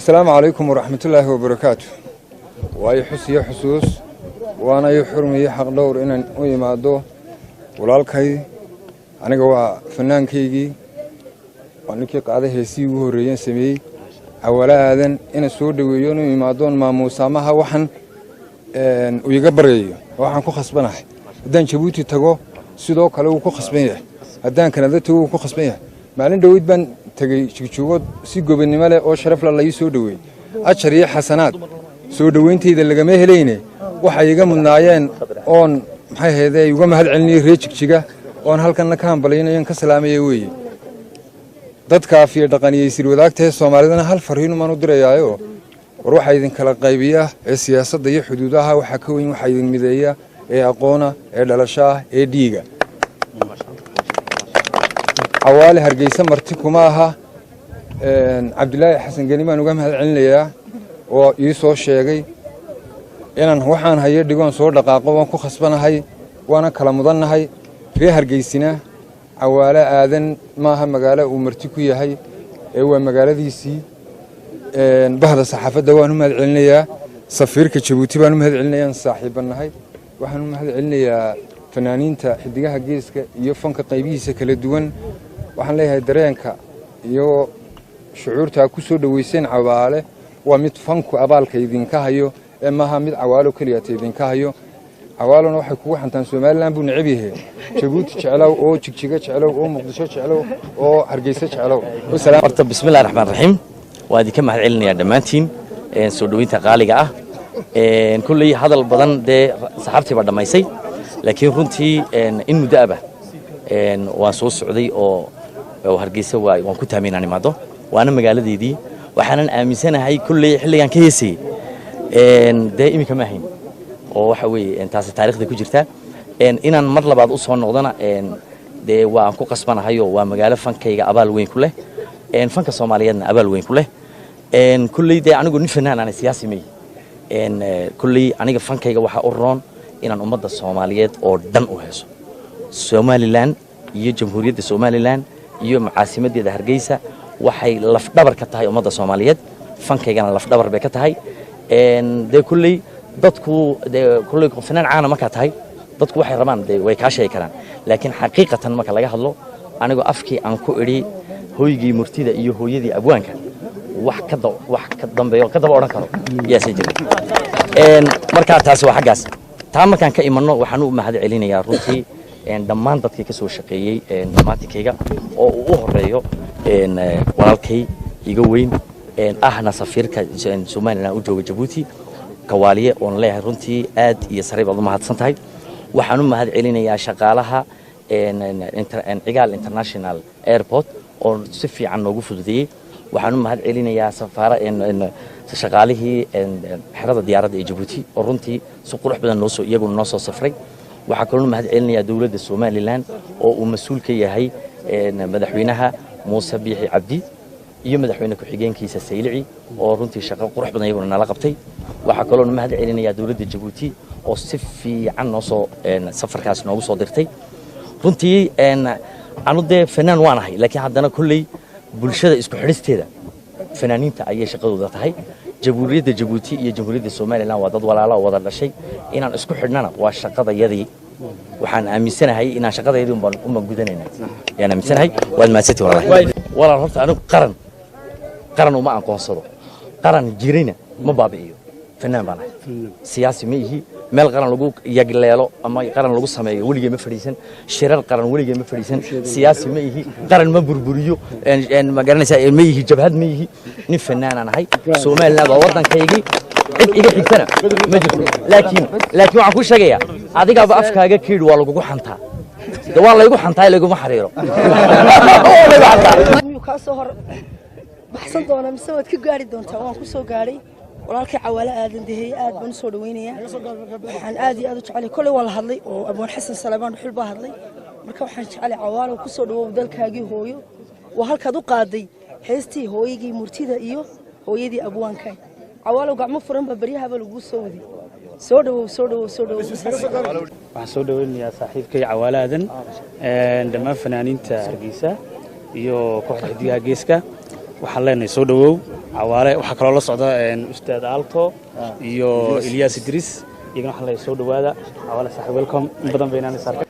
السلام عليكم ورحمة الله وبركاته. وأي حسي حسوس وأنا يحرمي حق دور إن ويمادو ولالكي أنا جوا فنان كيجي وأنا كي قاعدة هسي وهريان سمي أولا هذا إن السود ويونو يمادون ما مسامحة وحن ويجبريه وحن كو خصبناه هدان شبوتي تجو سيدو كلو كو خصبيه هدان كندا تو كو خصبيه مالين دويد بان تجي شجوجود سيجو بالنملة أو شرف الله يسودوي أشري حسنات سودوينتي إذا لقى مهلينه وحيجا من نعيان أون هذا يقوم هالعني ريتش شجع أون هالكن كان بلينا ينكسلامي يوي ضد كافية دقني يصير وذاك تهسوا مالدنا هالفرهين ما ندري يايو وروح أيضا كلا قيبية السياسة ضي حدودها وحكوين وحيد المذية أقونا الألشاه ديجا حوالي هرجيسة مرتكو معها عبد الله حسن قنيمان وقام هالعنلية ويسوع الشيعي إن وحنا هي دقون صور دقائق وانكو خصبنا هاي وانا كلام ضنا هاي في هرجيسنا حوالي آذن معها مقالة ومرتكوية هاي هو مقالة ديسي بهذا الصحافة دوانهم هالعنلية صفير كتشبوتي بانهم هالعنلية صاحبنا هاي وحنهم هالعنلية فنانين تا حدقها جيسك يفنك قيبيسة كلا دوان waxaan leeyahay dareenka iyo shucuurta ku soo dhaweyseen cawaale waa mid fanku abaalka idinka hayo ee maaha mid cawaalo kaliya idinka hayo cawaalona waxay kugu xantaan Soomaaliland buu necab yahay Jabuuti jeclow oo jigjiga jeclow oo Muqdisho jeclow oo Hargeysa jeclow wasalaam horta bismillaahir rahmaanir rahiim waa idinka mahad celinaya dhamaantiin soo dhaweynta qaaliga ah kulli hadal badan de saxaabtii ba dhamaysay laakiin runtii in mudaaba waan soo socday oo hargeysa waan ku taaminaa nimaado waana magaaladeedii waxaanan aaminsanahay kulli xilligan ka heesay de imika ma ahayn oo waxa weeye taasi taariikhda ku jirta inaan mar labaad u soo noqdana de waan ku qasbanahay oo waa magaalo fankayga abaal weyn ku leh fanka Soomaaliyeedna abaal weyn ku leh kulli de anigu nin fanaan aan siyaasi may kulli aniga fankayga waxa u roon inaan ummadda Soomaaliyeed oo dhan u heeso Somaliland iyo jamhuuriyadda Somaliland iyo macaasimadeeda Hargeysa waxay laf dhabar ka tahay ummadda Soomaaliyeed fankaygana laf dhabar bay ka tahay de kulli dadku de kulli fanaan caana marka tahay dadku waxay rabaan de way ka sheey karaan laakiin xaqiiqatan marka laga hadlo anigu afkii aan ku iri hooygii murtida iyo hooyadii abwaanka wax ka dambeeyo ka daba oran karo yaasay jiray marka taasi waa xagaas taa markaan ka imanno waxaan u mahad celinayaa runtii dhammaan dadkii ka soo shaqeeyay dhamaatikayga oo uu horeeyo walaalkay iga weyn ahna safiirka Soomaaliland u jooga Djibouti kawaaliye oo leeyahay runtii aad iyo sariib aad u mahadsan tahay waxaan u mahad celinayaa shaqaalaha cigaal international airport oo si fiican noogu fududeeyay waxaan u mahad celinayaa shaqaalihii xerada diyaaradda ee Djibouti oo runtii si qurux badan iyaguna noo soo safray waxaa kaloo mahad celinayaa dawladda Soomaaliland oo uu mas'uul ka yahay madaxweynaha Muuse Biixi Cabdi iyo madaxweyne ku-xigeenkiisa Saylici oo runtii shaqo qurux badan iyaguna nala qabtay waxaa kaloo mahad celinayaa dawladda Djibouti oo si fiican noo soo safarkaas noogu soo dirtay runtii aanu de fanaan waanahay laakiin haddana kulli bulshada isku xiristeeda fanaaniinta ayay shaqadooda tahay jamhuuriyadda Djibouti iyo jamhuuriyadda Soomaaliland waa dad walaalo wada dhashay inaan isku xidhnana waa shaqadayadii waxaan aaminsanahay inaan shaqadayadii uma gudanayna yaan aaminsanahay waad maasati walaal horta anigu qaran uma aqoonsado qaran jirina ma baabi'iyo fanaan baan ahay siyaasi ma ihi meel qaran lagu yagleelo ama qaran lagu sameeyo waligeed ma fadhiisan shirar qaran waligeed ma fadhiisan siyaasi ma ihi qaran ma burburiyo ma garanaysaa ma ihi jabhad ma ihi nin fanaan aan ahay Soomaaliland waa wadankaygi cid iga xigtana ma jirto laakiin waxaan ku sheegayaa adigaaba afkaaga kiid waa lagu xantaa de waa laygu xantaa lagu ma xariiro ka soo hor baxsan doona mise waad ka gaari doontaa waan ku soo gaaray walaalkay cawaale aadan dehay aad baan soo dhaweynayaa waxaan aad iyo aad u jeclay kulay wala hadlay oo abaan xasan salabaan xul baa hadlay marka waxaan jeclay cawaale ku soo dhawow dalkaagii hooyo waa halkaad u qaaday heestii hooyigii murtida iyo hooyadii abwaanka cawaale gacmo furan ba bariyaha lagu soo waday soo dhawow waxaan soo dhaweynayaa saaxiibkay cawaale aadan dhammaan fanaaniinta Hargeysa iyo kooxda xidigaha geeska waxaan leenahay soo dhawow cawaale waxaa kaloo la socda ustaad Alto iyo Ilyas Idris iyagana waxa la soo dhawaada cawaale saaxiib welcome in badan baynaan is arkay